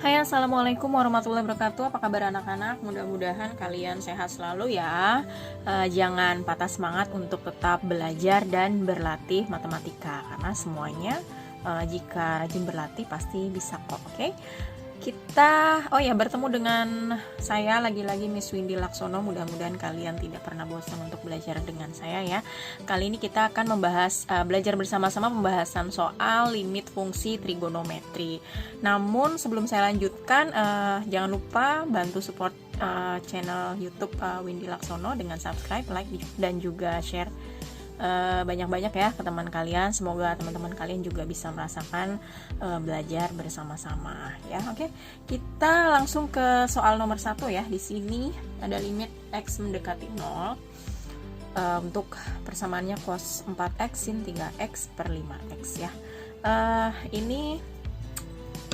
Hai, assalamualaikum warahmatullahi wabarakatuh. Apa kabar anak-anak? Mudah-mudahan kalian sehat selalu ya. Jangan patah semangat untuk tetap belajar dan berlatih matematika, karena semuanya jika rajin berlatih pasti bisa kok. Oke? Kita bertemu dengan saya lagi-lagi Miss Windy Laksono. Mudah-mudahan kalian tidak pernah bosan untuk belajar dengan saya ya. Kali ini kita akan membahas belajar bersama-sama pembahasan soal limit fungsi trigonometri. Namun sebelum saya lanjutkan, jangan lupa bantu support channel YouTube Windy Laksono dengan subscribe, like, dan juga share banyak-banyak ya ke teman kalian. Semoga teman-teman kalian juga bisa merasakan belajar bersama-sama ya. Oke, kita langsung ke soal nomor 1 ya. Di sini ada limit x mendekati 0. Untuk persamaannya cos 4x sin 3x per 5x ya. Ini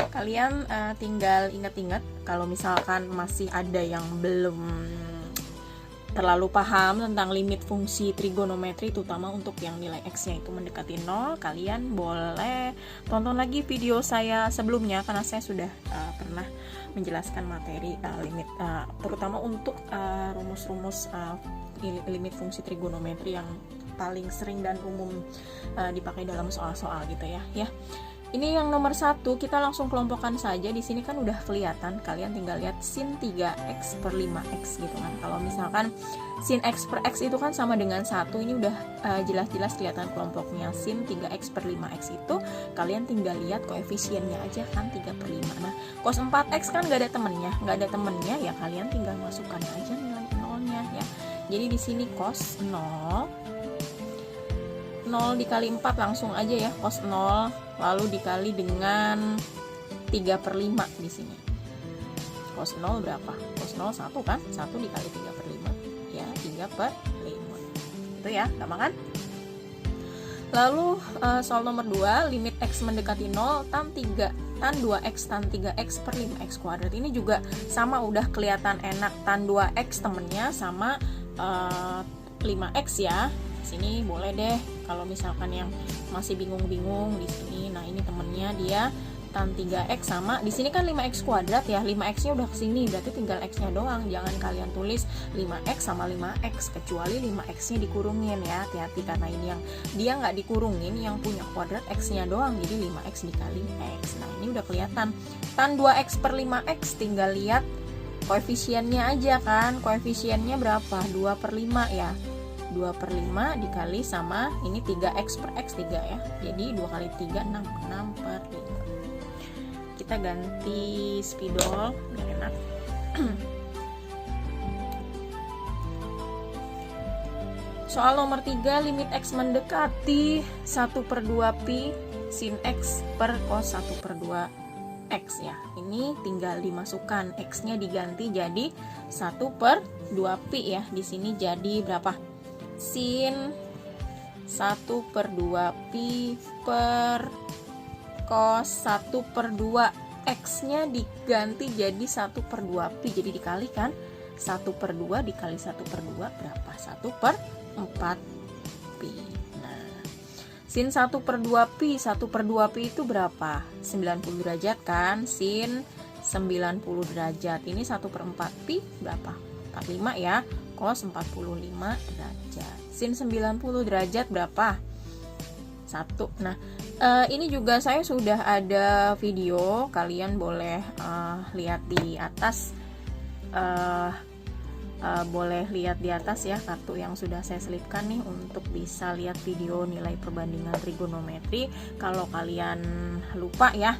kalian tinggal ingat-ingat kalau misalkan masih ada yang belum terlalu paham tentang limit fungsi trigonometri, terutama untuk yang nilai x-nya itu mendekati 0, kalian boleh tonton lagi video saya sebelumnya, karena saya sudah pernah menjelaskan materi limit, terutama untuk rumus-rumus limit fungsi trigonometri yang paling sering dan umum dipakai dalam soal-soal gitu ya. Ini yang nomor 1, kita langsung kelompokkan saja. Di sini kan udah kelihatan, kalian tinggal lihat sin 3x per 5x gitu kan. Kalau misalkan sin x per x itu kan sama dengan 1, ini udah jelas-jelas kelihatan kelompoknya. Sin 3x per 5x itu kalian tinggal lihat koefisiennya aja kan, 3 per 5. Nah, cos 4x kan nggak ada temennya ya, kalian tinggal masukkan aja nilai nolnya ya. Jadi di sini cos 0 dikali 4 langsung aja ya, cos 0 lalu dikali dengan 3 per 5 di sini. Cos 0 berapa? Cos 0 1 kan? 1 dikali 3 per 5 ya, 3 per 5 itu ya, gampang kan? Lalu soal nomor 2, limit x mendekati 0 tan 2x tan 3x per 5x kuadrat. Ini juga sama, udah kelihatan enak, tan 2x temennya sama 5x ya. Sini boleh deh kalau misalkan yang masih bingung-bingung di sini. Nah, ini temennya dia tan 3x sama di sini kan 5x kuadrat ya. 5x-nya udah kesini, berarti tinggal x-nya doang. Jangan kalian tulis 5x sama 5x, kecuali 5x-nya dikurungin ya. Hati-hati, karena ini yang dia nggak dikurungin, yang punya kuadrat x-nya doang. Jadi 5x dikali x. Nah, ini udah kelihatan. Tan 2x per 5x, tinggal lihat koefisiennya aja kan. Koefisiennya berapa? 2 per 5 ya. 2 per 5 dikali sama ini 3x per x 3 ya. Jadi 2 kali 3 6 per 5. Kita ganti spidol biar enak. Soal nomor 3, limit x mendekati 1 per 2 pi sin x per cos 1 per 2 x ya. Ini tinggal dimasukkan, x-nya diganti jadi 1 per 2 pi ya. Di sini jadi berapa? Sin 1 per 2 pi per cos 1 per 2 x-nya diganti jadi 1 per 2 pi, jadi dikalikan 1 per 2 dikali 1 per 2 berapa? 1 per 4 pi. Nah, sin 1 per 2 pi, 1 per 2 pi itu berapa? 90 derajat kan? Sin 90 derajat, ini 1 per 4 pi berapa? 45 ya. Cos 45 derajat. Sin 90 derajat berapa? 1. Nah, ini juga saya sudah ada video, kalian boleh lihat di atas. Boleh lihat di atas ya, kartu yang sudah saya selipkan nih untuk bisa lihat video nilai perbandingan trigonometri kalau kalian lupa ya.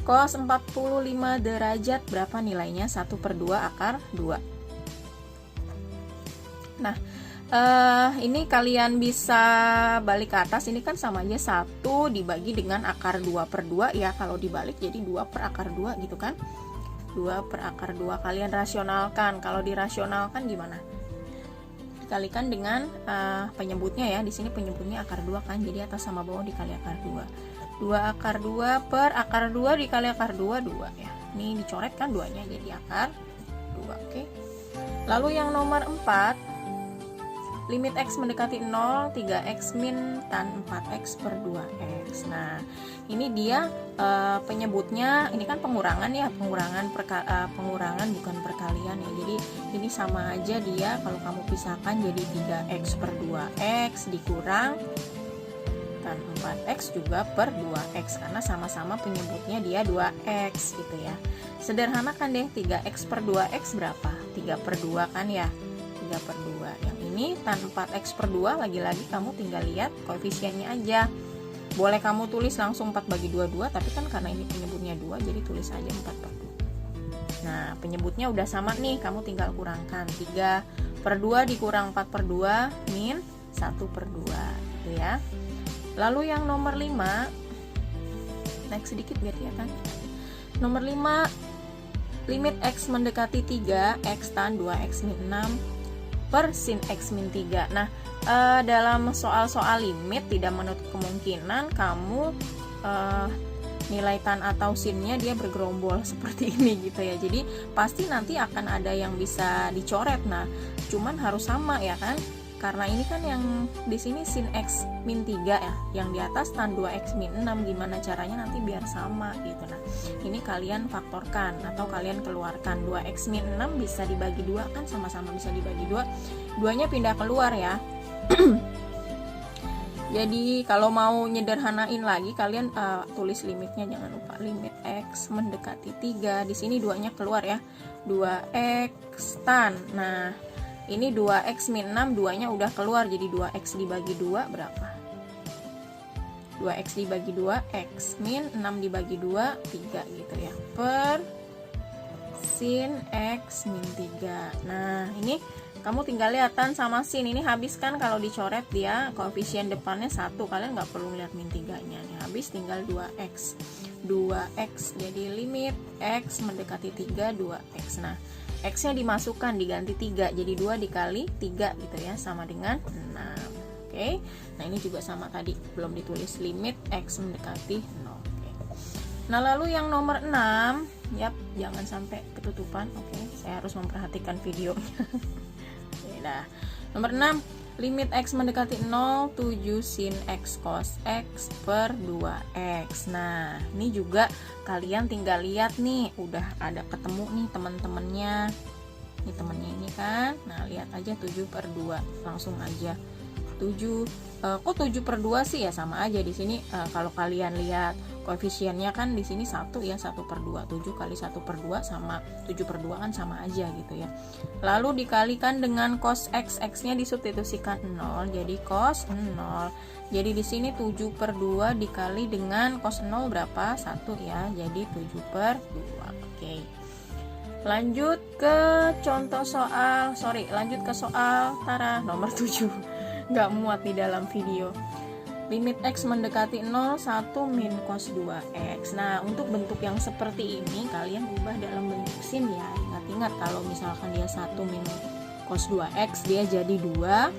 Cos 45 derajat berapa nilainya? 1 per 2 akar 2. Nah, ini kalian bisa balik ke atas. Ini kan sama aja 1 dibagi dengan akar 2 per 2 ya. Kalau dibalik jadi 2 per akar 2 gitu kan. 2 per akar 2 kalian rasionalkan. Kalau dirasionalkan gimana? Dikalikan dengan penyebutnya ya. Di sini penyebutnya akar 2 kan. Jadi atas sama bawah dikali akar 2. 2 akar 2 per akar 2 dikali akar 2, 2 ya. Ini dicoret kan 2-nya jadi akar 2, oke. Lalu yang nomor 4, limit X mendekati 0, 3X min tan 4X per 2X. Nah, ini dia penyebutnya, ini kan pengurangan ya, pengurangan bukan perkalian ya. Jadi ini sama aja dia, kalau kamu pisahkan jadi 3X per 2X dikurang tan 4X juga per 2X, karena sama-sama penyebutnya dia 2X gitu ya. Sederhanakan deh, 3X per 2X berapa? 3 per 2 kan ya, 3 per 2. Yang ini tan 4X per 2, lagi-lagi kamu tinggal lihat koefisiennya aja. Boleh kamu tulis langsung 4 bagi 2, tapi kan karena ini penyebutnya 2, jadi tulis aja 4 per 2. Nah, penyebutnya udah sama nih, kamu tinggal kurangkan. 3 per 2 dikurang 4 per 2 min 1 per 2 gitu ya. Lalu yang nomor 5, naik sedikit biar kelihatan. Nomor 5, limit X mendekati 3, X tan 2X min 6 per sin X min 3. Nah, dalam soal-soal limit tidak menutup kemungkinan kamu nilai tan atau sinnya dia bergerombol seperti ini gitu ya. Jadi pasti nanti akan ada yang bisa dicoret. Nah, cuman harus sama ya kan? Karena ini kan yang di sini sin X min 3 ya, yang di atas tan 2X min 6, gimana caranya nanti biar sama gitu. Nah, ini kalian faktorkan atau kalian keluarkan. 2X min 6 bisa dibagi 2 kan, sama-sama bisa dibagi 2, duanya pindah keluar ya. Jadi kalau mau nyederhanain lagi, kalian tulis limitnya, jangan lupa limit X mendekati 3, di sini duanya keluar ya, 2X tan. Nah, ini 2X min 6, duanya udah keluar, jadi 2X dibagi 2 berapa? 2X dibagi 2, X min 6 dibagi 2, 3 gitu ya, per sin X min 3. Nah, ini kamu tinggal lihat tan sama sin, ini habis kan kalau dicoret dia koefisien depannya 1, kalian nggak perlu lihat min 3 nya nih, habis tinggal 2X. 2X jadi limit X mendekati 3, 2X. Nah, X nya dimasukkan, diganti 3, jadi 2 dikali 3 gitu ya, sama dengan 6. Oke, nah ini juga sama tadi, belum ditulis limit X mendekati 0. Oke. Nah, lalu yang nomor 6, yap, jangan sampai ketutupan. Oke, saya harus memperhatikan videonya. Oke, dah. Nomor 6, limit X mendekati 0, 7 sin X cos X per 2X. Nah, ini juga kalian tinggal lihat nih, udah ada ketemu nih teman-temannya. Ini temennya ini kan. Nah, lihat aja 7 per 2, langsung aja 7. Kok 7 per 2 sih? Ya sama aja di sini. Kalau kalian lihat koefisiennya kan di sini 1 ya, 1 per 2. 7 kali 1 per 2 sama 7 per 2 kan sama aja gitu ya. Lalu dikalikan dengan cos X, X nya disubstitusikan 0, jadi cos 0. Jadi di sini 7 per 2 dikali dengan cos 0 berapa? 1 ya, jadi 7 per 2. Oke. Lanjut ke contoh soal, lanjut ke soal Tara nomor 7. Nggak muat di dalam video. Limit X mendekati 0, 1 min cos 2X. Nah, untuk bentuk yang seperti ini kalian ubah dalam bentuk sin ya. Ingat-ingat kalau misalkan dia 1 min cos 2X, dia jadi 2.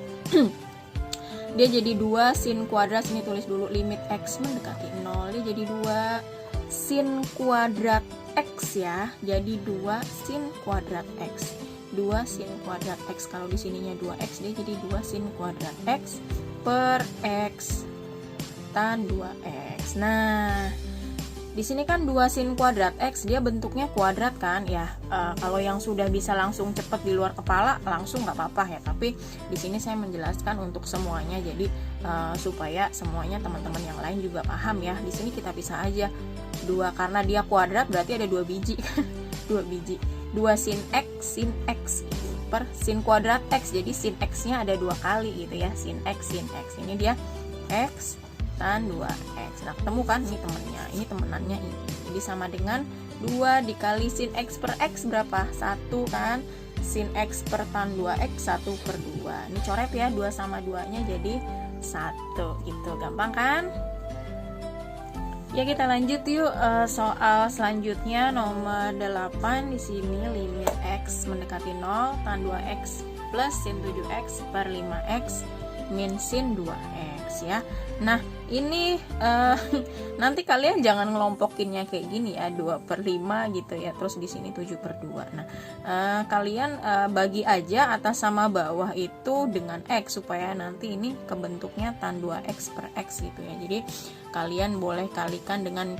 Dia jadi 2 sin kuadrat, sini tulis dulu limit X mendekati 0, dia jadi 2 sin kuadrat X ya. Jadi 2 sin kuadrat X. 2 sin kuadrat X, kalau di sininya 2X, dia jadi 2 sin kuadrat X per X tan 2X. Nah, di sini kan 2 sin kuadrat X, dia bentuknya kuadrat kan ya. Kalau yang sudah bisa langsung cepet di luar kepala langsung nggak apa-apa ya, tapi di sini saya menjelaskan untuk semuanya, jadi supaya semuanya teman-teman yang lain juga paham ya. Di sini kita bisa aja 2, karena dia kuadrat berarti ada 2 biji. 2 biji. 2 sin X gitu, per sin kuadrat X, jadi sin X nya ada 2 kali gitu ya, sin X. Ini dia X tan 2X. Nah, ketemu kan ini temennya, ini temenannya ini. Jadi sama dengan 2 dikali sin X per X berapa? 1 kan. Sin X per tan 2X 1 per 2. Ini coret ya, 2 sama 2 nya jadi 1 gitu. Gampang kan? Ya, kita lanjut yuk soal selanjutnya nomor 8. Di sini limit X mendekati 0, tan 2X plus sin 7X per 5X min sin 2X. x ya. Nah ini nanti kalian jangan ngelompokinnya kayak gini ya, 2/5 gitu ya, terus di sini 7/2. Nah kalian bagi aja atas sama bawah itu dengan x supaya nanti ini kebentuknya tan 2x per x gitu ya. Jadi kalian boleh kalikan dengan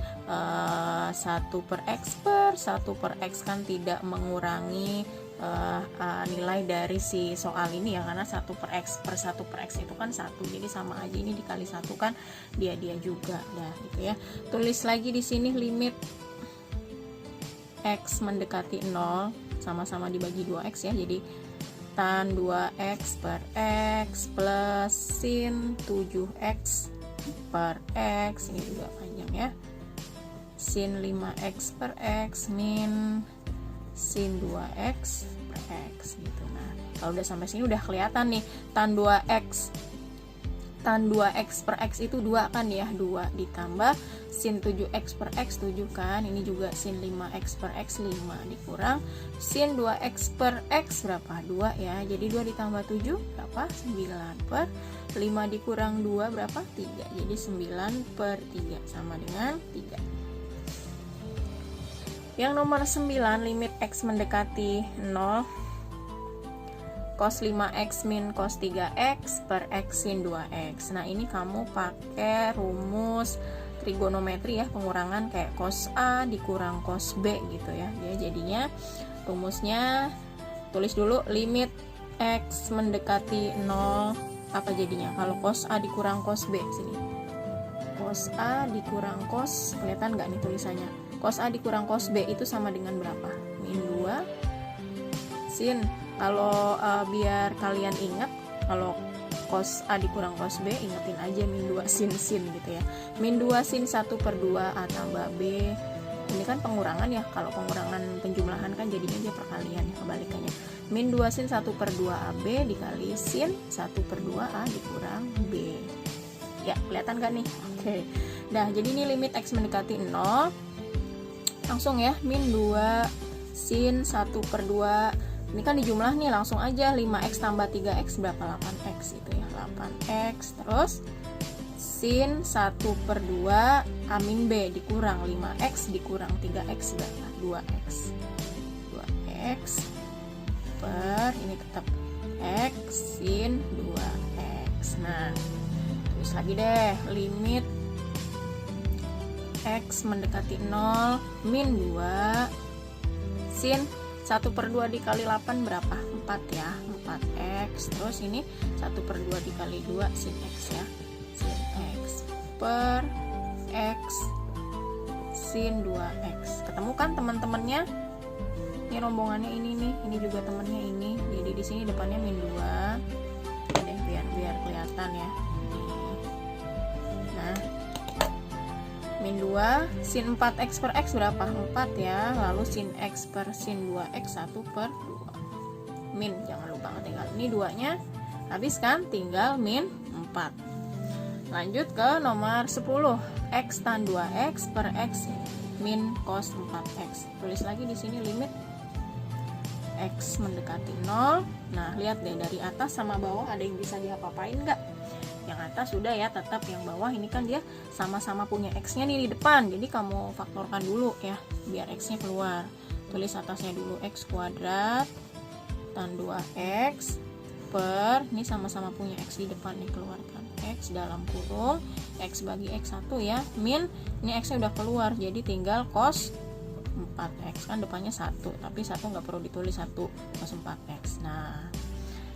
1/x per 1/x kan tidak mengurangi nilai dari si soal ini ya, karena 1/x per 1/x itu kan 1, jadi sama aja, ini dikali 1 kan dia juga. Nah gitu ya, tulis lagi di sini limit x mendekati 0 sama-sama dibagi 2x ya, jadi tan 2x per x plus sin 7x per x, ini juga panjang ya, sin 5x per x min sin 2x per x gitu. Nah kalau udah sampai sini udah kelihatan nih, tan 2x per x itu 2 kan ya, 2 ditambah sin 7x per x 7 kan, ini juga sin 5x per x 5 dikurang sin 2x per x berapa, 2 ya, jadi 2 ditambah 7 berapa, 9 per 5 dikurang 2 berapa, 3, jadi 9/3 sama dengan 3. Yang nomor 9, limit x mendekati 0 cos 5x min cos 3x per x sin 2x. Nah ini kamu pakai rumus trigonometri ya, pengurangan kayak cos A dikurang cos B gitu ya. Dia jadinya rumusnya, tulis dulu limit x mendekati 0 apa jadinya kalau cos A dikurang cos B, sini cos A dikurang cos, kelihatan nggak nih tulisannya, cos A dikurang cos B itu sama dengan berapa, min 2 sin, kalau biar kalian ingat, kalau cos A dikurang cos B, ingetin aja min 2 sin gitu ya, min 2 sin 1/2 A tambah B, ini kan pengurangan ya, kalau pengurangan penjumlahan kan jadinya dia perkalian ya, kebalikannya, min 2 sin 1/2 AB dikali sin 1/2 A dikurang B ya, kelihatan kan nih? Oke. Nah jadi ini limit x mendekati 0, langsung ya, min 2 sin 1/2, ini kan dijumlah nih, langsung aja 5x tambah 3x berapa, 8x itu ya, 8x terus sin 1/2 A min B dikurang 5x dikurang 3x berapa, 2x per, ini tetap x sin 2x. Nah terus lagi deh, limit x mendekati 0 min 2 sin 1/2 dikali 8 berapa, 4 ya, 4x, terus ini 1/2 dikali 2 sin x ya, sin x per x sin 2x. Ketemu kan teman-temannya? Ini rombongannya ini nih, ini juga temennya ini, jadi di sini depannya min 2 deh, biar kelihatan ya. Nah min 2 sin 4x per x berapa, 4 ya, lalu sin x per sin 2x 1/2 min, jangan lupa tinggal ini 2 nya habis kan, tinggal min 4. Lanjut ke nomor 10, x tan 2x per x min cos 4x. Tulis lagi di sini limit x mendekati 0. Nah lihat deh, dari atas sama bawah ada yang bisa diapa-apain nggak? Yang atas sudah ya, tetap yang bawah ini kan dia sama-sama punya x nya nih di depan, jadi kamu faktorkan dulu ya biar x nya keluar. Tulis atasnya dulu, x kuadrat tan 2x per, ini sama-sama punya x di depan nih, keluarkan x dalam kurung x bagi x1 ya, min, ini x nya udah keluar jadi tinggal cos 4x, kan depannya 1 tapi 1 nggak perlu ditulis, 1 cos 4x. Nah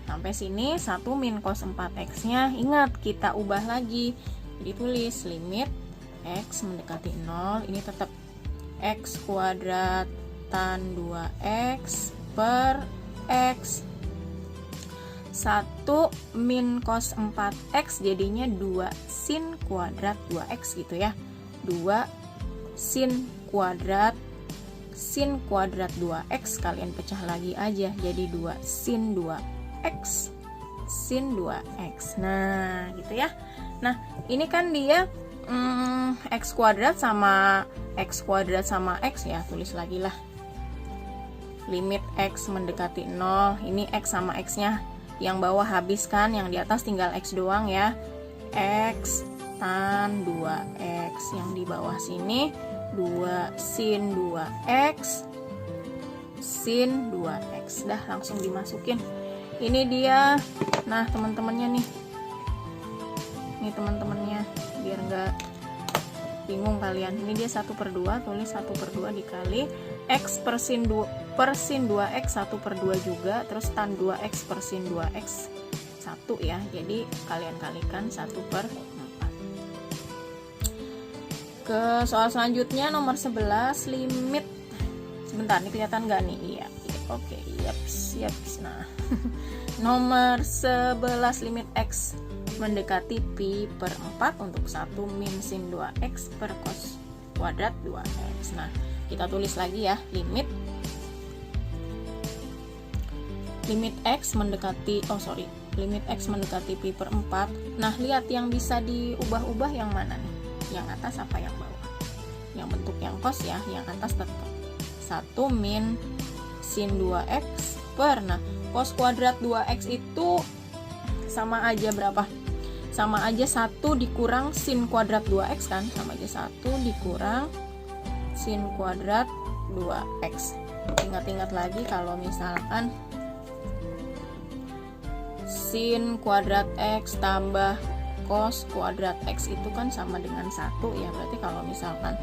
sampai sini 1 min cos 4x nya ingat kita ubah lagi, jadi tulis limit x mendekati 0, ini tetap x kuadrat tan 2x per x 1 min cos 4x jadinya 2 sin kuadrat 2x gitu ya, 2 sin kuadrat 2x, kalian pecah lagi aja jadi 2 sin 2x sin 2x. Nah gitu ya. Nah ini kan dia x kuadrat sama x ya, tulis lagi lah limit x mendekati 0, ini x sama x nya yang bawah habis kan, yang di atas tinggal x doang ya, X tan 2X. Yang di bawah sini 2 sin 2X sin 2X. Dah, langsung dimasukin. Ini dia. Nah, teman-temannya nih. Ini teman-temannya, biar nggak bingung kalian. Ini dia 1/2, tulis 1/2 dikali X per sin 2X 1/2 juga, terus tan 2X per sin 2X 1 ya. Jadi kalian kalikan 1/4. Ke soal selanjutnya nomor 11, limit. Sebentar, ini kelihatan nggak nih? Iya. Oke, yaps. Nah, nomor 11, limit X mendekati pi per 4 untuk 1 min sin 2X per cos kuadrat 2X. Nah, kita tulis lagi ya, limit X mendekati limit X mendekati pi per 4. Nah, lihat yang bisa diubah-ubah yang mana nih? Yang atas apa yang bawah? Yang bentuk yang cos ya, yang atas tetap 1 min sin 2X per, nah cos kuadrat 2X itu sama aja berapa? Sama aja 1 dikurang sin kuadrat 2X kan? Sama aja 1 dikurang sin kuadrat 2X. Ingat-ingat lagi kalau misalkan sin kuadrat X tambah cos kuadrat X itu kan sama dengan 1 ya. Berarti kalau misalkan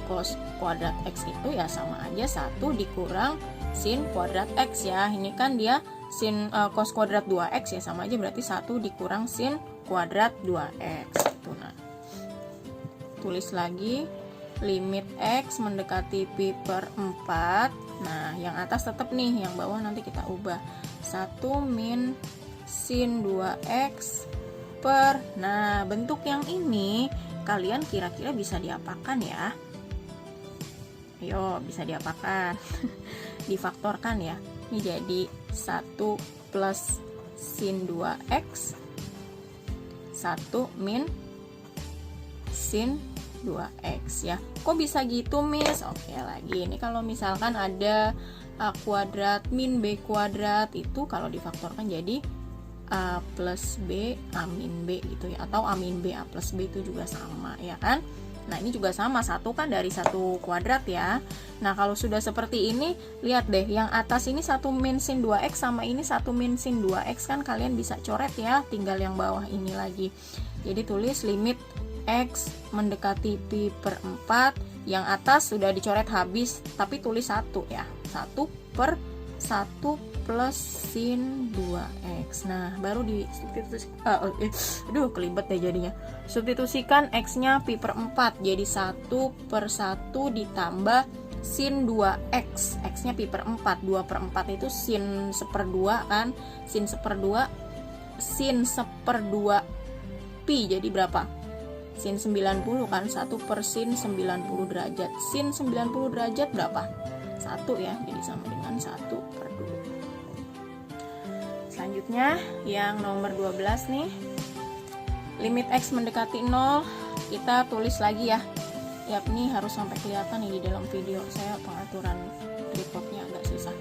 cos kuadrat X itu ya sama aja 1 dikurang sin kuadrat X ya. Ini kan dia sin cos kuadrat 2X ya, sama aja berarti 1 dikurang sin kuadrat 2X itu. Nah, tulis lagi limit X mendekati pi per 4. Nah, yang atas tetap nih, yang bawah nanti kita ubah 1 min sin 2X per. Nah, bentuk yang ini kalian kira-kira bisa diapakan ya? Ayo, bisa diapakan? Difaktorkan ya. Ini jadi 1 plus sin 2X 1 min sin 2X ya. Kok bisa gitu, Miss? Oke, lagi ini kalau misalkan ada A kuadrat min B kuadrat, itu kalau difaktorkan jadi A plus B A min B gitu ya, atau A min B A plus B itu juga sama ya kan. Nah, ini juga sama, 1 kan dari 1 kuadrat ya. Nah, kalau sudah seperti ini, lihat deh, yang atas ini 1 min sin 2X sama ini 1 min sin 2X kan kalian bisa coret ya, tinggal yang bawah ini lagi. Jadi tulis limit X mendekati pi per 4, yang atas sudah dicoret habis, tapi tulis 1 ya, 1 per 1 plus sin 2X. Nah, baru kelibet deh jadinya. Substitusikan X-nya pi per 4, jadi 1 per 1 ditambah sin 2X. X-nya pi per 4, 2 per 4 itu sin 1/2 kan, sin 1/2 pi, jadi berapa? Sin 90 kan, 1 per sin 90 derajat. Sin 90 derajat berapa? 1 ya, jadi sama dengan 1/2. Selanjutnya yang nomor 12 nih, limit X mendekati 0, kita tulis lagi ya. Yap, ini harus sampai kelihatan nih di dalam video, saya pengaturan tripodnya agak susah.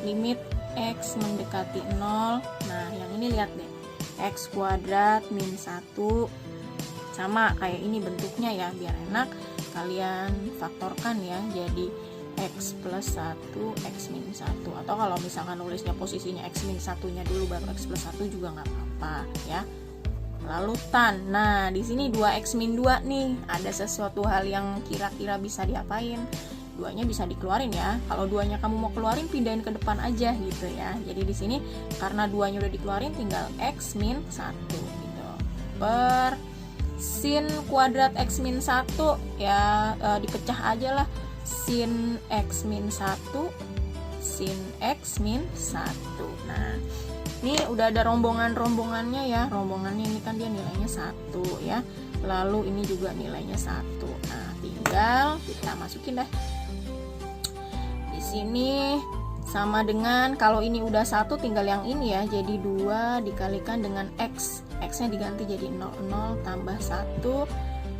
Limit X mendekati 0, nah yang ini lihat deh, X kuadrat min 1, sama kayak ini bentuknya ya, biar enak kalian faktorkan ya, jadi X plus 1 X min 1, atau kalau misalkan nulisnya posisinya X min 1 nya dulu baru X plus 1 juga nggak apa-apa ya. Lalu tan, nah di sini 2X min 2 nih, ada sesuatu hal yang kira-kira bisa diapain? 2-nya bisa dikeluarin ya, kalau 2-nya kamu mau keluarin pindahin ke depan aja gitu ya. Jadi di sini karena 2-nya udah dikeluarin tinggal X min 1 gitu, per sin kuadrat X min 1 ya, dipecah aja lah, sin X min 1 sin X min 1. Nah, ini udah ada rombongannya ya. Rombongannya ini kan dia nilainya 1 ya. Lalu ini juga nilainya 1. Nah, tinggal kita masukin deh. Di sini sama dengan, kalau ini udah 1 tinggal yang ini ya. Jadi 2 dikalikan dengan X. X-nya diganti jadi 0 tambah 1.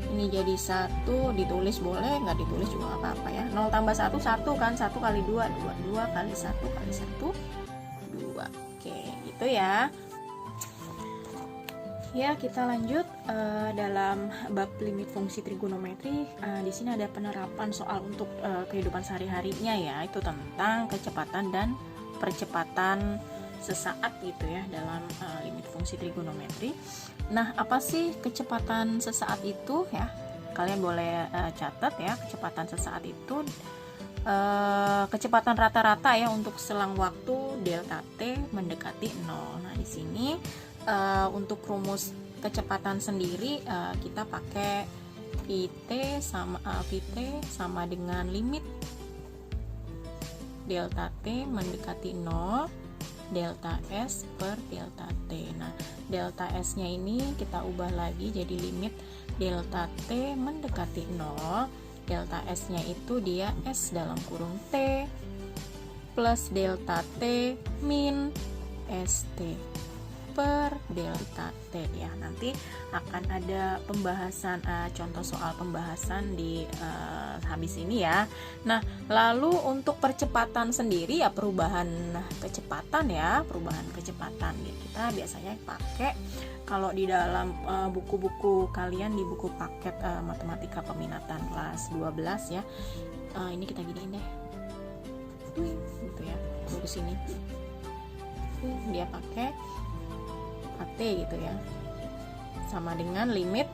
Ini jadi 1, ditulis boleh, nggak ditulis juga nggak apa-apa ya. 0 tambah 1, 1 kan, 1 kali 2, 2 kali 1 kali 1, 2. Oke, gitu ya. Ya, kita lanjut dalam bab limit fungsi trigonometri. Di sini ada penerapan soal untuk kehidupan sehari-harinya ya, itu tentang kecepatan dan percepatan sesaat gitu ya dalam limit fungsi trigonometri. Nah, apa sih kecepatan sesaat itu ya? Kalian boleh catat ya, kecepatan sesaat itu kecepatan rata-rata ya untuk selang waktu delta t mendekati 0. Nah, di sini untuk rumus kecepatan sendiri kita pakai Vt sama dengan limit delta t mendekati 0 delta s per delta t. Nah, delta s nya ini kita ubah lagi jadi limit delta t mendekati 0. Delta s nya itu dia s dalam kurung t plus delta t min st per delta t ya. Nanti akan ada pembahasan contoh soal pembahasan di habis ini ya. Nah, lalu untuk percepatan sendiri ya perubahan kecepatan ya, perubahan kecepatan kita biasanya pakai kalau di dalam buku-buku kalian di buku paket matematika peminatan kelas 12 ya. Ini kita giniin deh. Gitu ya. Buku sini. Dia pakai AT gitu ya, sama dengan limit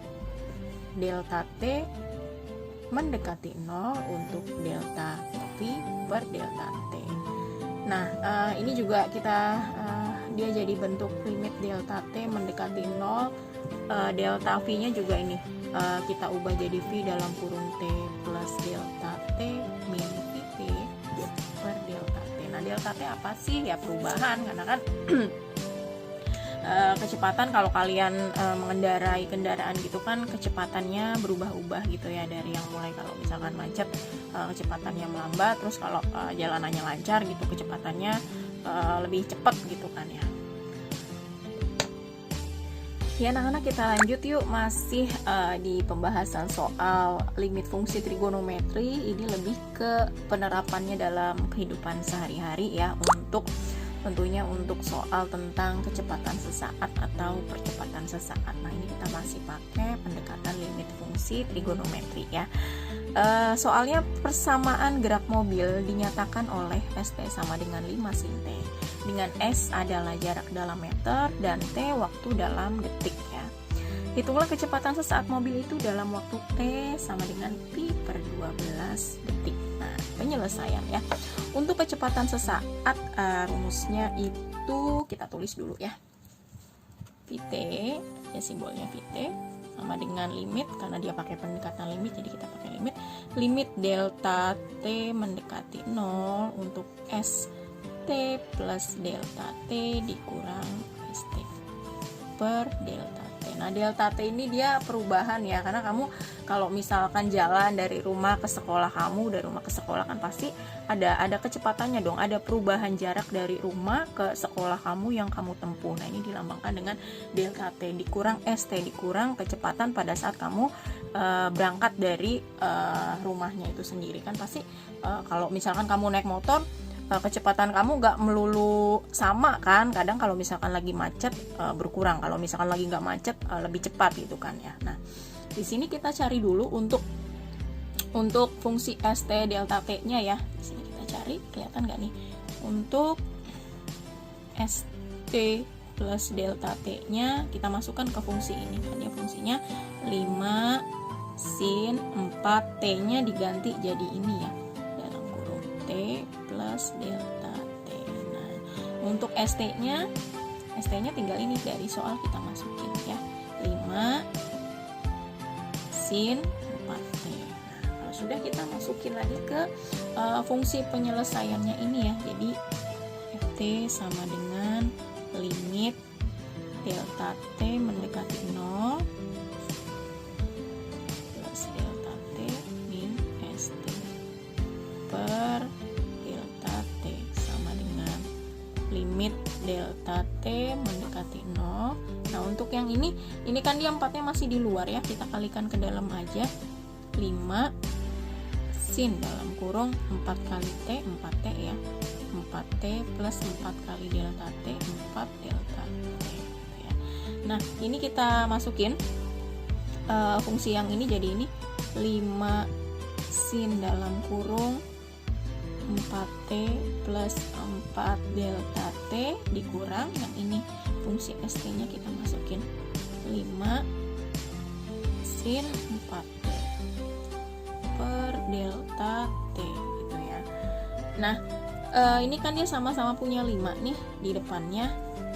delta T mendekati 0 untuk delta V per delta T. Nah, ini juga kita dia jadi bentuk limit delta T mendekati 0, delta V nya juga ini kita ubah jadi V dalam kurung T plus delta T min VT per delta T. Nah, delta T apa sih? Ya perubahan, karena kan kecepatan kalau kalian mengendarai kendaraan gitu kan kecepatannya berubah-ubah gitu ya, dari yang mulai kalau misalkan macet kecepatannya melambat, terus kalau jalanannya lancar gitu kecepatannya lebih cepat gitu kan ya. Ya anak-anak, kita lanjut yuk, masih di pembahasan soal limit fungsi trigonometri. Ini lebih ke penerapannya dalam kehidupan sehari-hari ya, untuk tentunya untuk soal tentang kecepatan sesaat atau percepatan sesaat. Nah, ini kita masih pakai pendekatan limit fungsi trigonometri ya. Soalnya persamaan gerak mobil dinyatakan oleh ST sama dengan 5 sin T, dengan S adalah jarak dalam meter dan T waktu dalam detik ya. Hitunglah kecepatan sesaat mobil itu dalam waktu T sama dengan pi per 12 detik. Nah, penyelesaian ya. Untuk kecepatan sesaat rumusnya itu kita tulis dulu ya. Vt ya, simbolnya Vt sama dengan limit, karena dia pakai pendekatan limit jadi kita pakai limit delta T mendekati 0 untuk St plus delta T dikurang St per delta T. Nah, delta T ini dia perubahan ya, karena kamu kalau misalkan jalan dari rumah ke sekolah kamu, dari rumah ke sekolah kan pasti ada kecepatannya dong, ada perubahan jarak dari rumah ke sekolah kamu yang kamu tempuh. Nah, ini dilambangkan dengan delta T dikurang St dikurang kecepatan pada saat kamu berangkat dari rumahnya itu sendiri. Kan pasti kalau misalkan kamu naik motor, kecepatan kamu nggak melulu sama kan, kadang kalau misalkan lagi macet berkurang, kalau misalkan lagi nggak macet lebih cepat gitu kan ya. Nah, di sini kita cari dulu untuk fungsi st delta t nya ya. Di sini kita cari, kelihatan nggak nih? Untuk st plus delta t nya kita masukkan ke fungsi ini. Dia fungsinya 5 sin 4, t nya diganti jadi ini ya, T plus delta T. Nah, untuk ST-nya tinggal ini dari soal kita masukin ya, 5 sin 4T. Nah, kalau sudah kita masukin lagi ke fungsi penyelesaiannya ini ya. Jadi Ft sama dengan limit delta T mendekati 0 plus delta T min ST per delta T sama dengan limit delta T mendekati 0. Nah, untuk yang ini kan dia 4-nya masih di luar ya, kita kalikan ke dalam aja. 5 sin dalam kurung 4 kali T, 4T ya, 4T plus 4 kali delta T, 4 delta T ya. Nah, ini kita masukin fungsi yang ini, jadi ini 5 sin dalam kurung 4T plus 4 delta T dikurang yang ini fungsi ST nya kita masukin 5 sin 4T per delta T gitu ya. Nah, ini kan dia sama-sama punya 5 nih di depannya,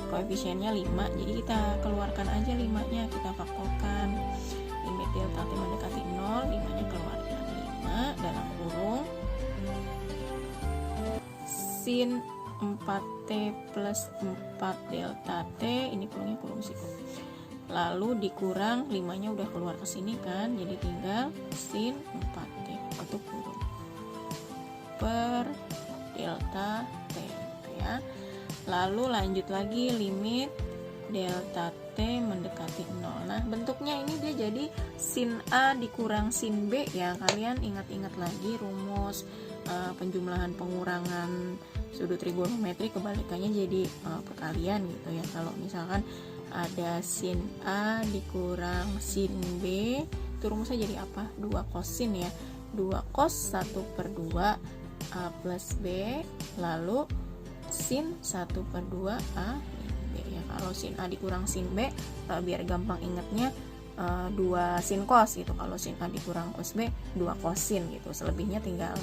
koefisiennya 5, jadi kita keluarkan aja 5 nya, kita faktorkan limit delta T mendekati 0, 5 nya keluarkan 5 dalam kurung sin 4T plus 4 delta T, ini kurungnya kurung siku, lalu dikurang 5 nya udah keluar ke sini kan, jadi tinggal sin 4T atau kurung per delta T gitu ya. Lalu lanjut lagi limit delta T mendekati 0. Nah, bentuknya ini dia jadi sin A dikurang sin B ya. Kalian ingat-ingat lagi rumus penjumlahan pengurangan sudut trigonometri, kebalikannya jadi perkalian gitu ya. Kalau misalkan ada sin A dikurang sin B, itu rumusnya jadi apa? 2 kosin ya. 2 cos 1/2 A plus B, lalu sin 1/2 A B ya. Kalau sin A dikurang sin B, biar gampang ingatnya 2 sin cos gitu. Kalau sin A dikurang cos B, 2 kosin gitu. Selebihnya tinggal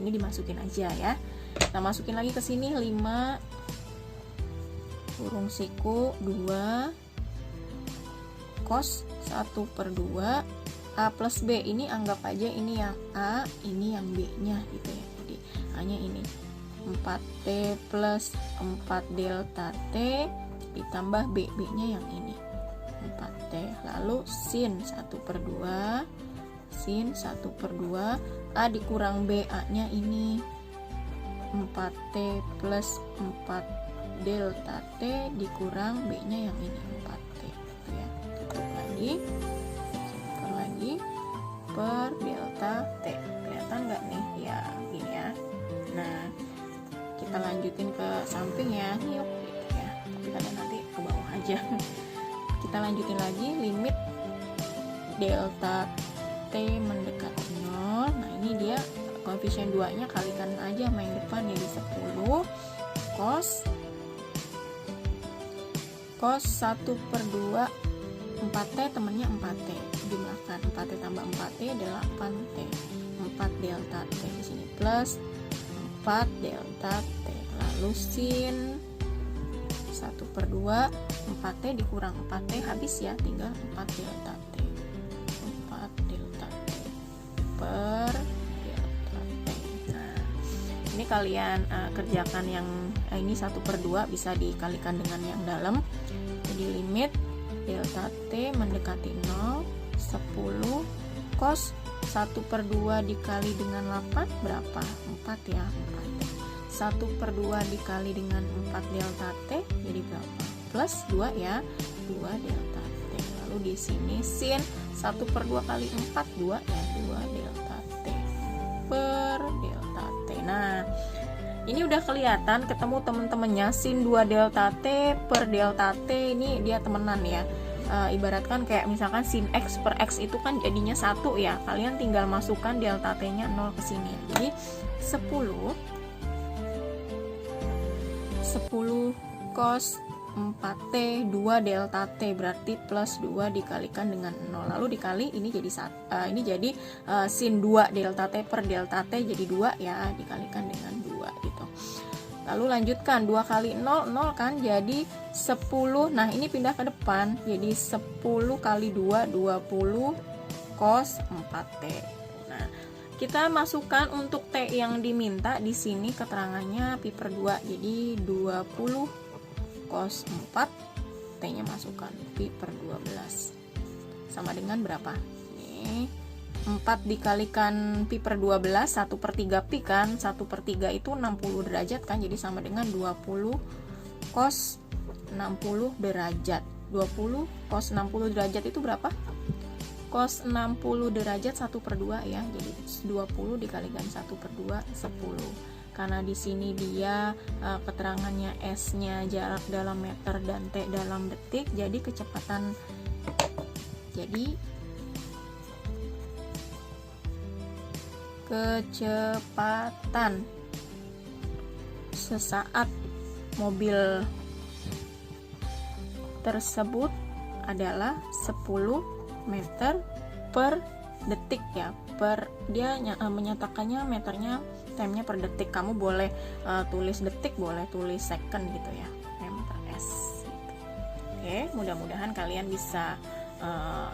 ini dimasukin aja ya. Nah, masukin lagi ke sini 5 kurung siku 2 cos 1/2 A plus B. Ini anggap aja ini yang A, ini yang B nya gitu ya. Jadi hanya ini 4T plus 4 delta T ditambah B nya yang ini 4T, lalu sin 1/2 sin 1/2 A dikurang B, A nya ini 4T plus 4 delta T dikurang B nya yang ini 4T gitu ya. Tutup lagi, simpan lagi per delta T. Kelihatan nggak nih ya, gini ya. Nah, kita lanjutin ke samping ya, yuk gitu ya. Tapi kalian nanti ke bawah aja. Kita lanjutin lagi limit delta T mendekati 0. Nah, ini dia koefisien 2 nya kalikan aja sama yang depan, jadi 10 cos 1/2 4T temennya 4T, jumlahkan 4T tambah 4T 8T, 4 delta T di sini plus 4 delta T, lalu sin 1/2 4T dikurang 4T habis ya, tinggal 4 delta T, 4 delta T per delta T. Nah, ini kalian kerjakan yang ini 1/2 bisa dikalikan dengan yang dalam. Jadi limit delta T mendekati 0 10 cos 1/2 dikali dengan 8 berapa? 4 ya, 4. 1/2 dikali dengan 4 delta T jadi berapa? Plus 2 ya, 2 delta T. Lalu di sini sin 1/2 kali 4 2 ya, 2 delta T per delta T. Nah, ini udah kelihatan ketemu temen-temennya, sin 2 delta T per delta T ini dia temenan ya. Ibaratkan kayak misalkan sin X per X itu kan jadinya 1 ya. Kalian tinggal masukkan delta T nya 0 ke sini ya. Jadi 10 cos 4T 2 delta T berarti plus 2 dikalikan dengan 0, lalu dikali ini jadi sin 2 delta T per delta T jadi 2 ya, dikalikan dengan 2 gitu. Lalu lanjutkan 2 kali 0 0 kan, jadi 10. Nah, ini pindah ke depan jadi 10 kali 2 20 cos 4T. Nah, kita masukkan untuk T yang diminta di sini keterangannya pi per 2, jadi 20 cos 4, T nya masukkan pi per 12 sama dengan berapa? Ini 4 dikalikan pi per 12 1/3 pi kan, 1/3 itu 60 derajat kan, jadi sama dengan 20 cos 60 derajat. 20 cos 60 derajat itu berapa? Cos 60 derajat 1/2 ya, jadi 20 dikalikan 1/2 10. karena di sini dia keterangannya S-nya jarak dalam meter dan T dalam detik, jadi kecepatan sesaat mobil tersebut adalah 10 meter per detik ya. Dia menyatakannya meternya, time-nya per detik. Kamu boleh tulis detik, boleh tulis second gitu ya, m per s gitu. Oke, mudah-mudahan kalian bisa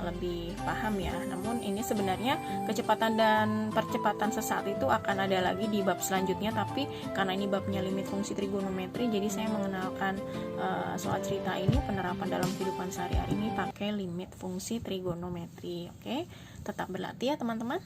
lebih paham ya. Namun ini sebenarnya kecepatan dan percepatan sesaat itu akan ada lagi di bab selanjutnya, tapi karena ini babnya limit fungsi trigonometri, jadi saya mengenalkan soal cerita ini penerapan dalam kehidupan sehari-hari ini pakai limit fungsi trigonometri. Oke, tetap berlatih ya teman-teman.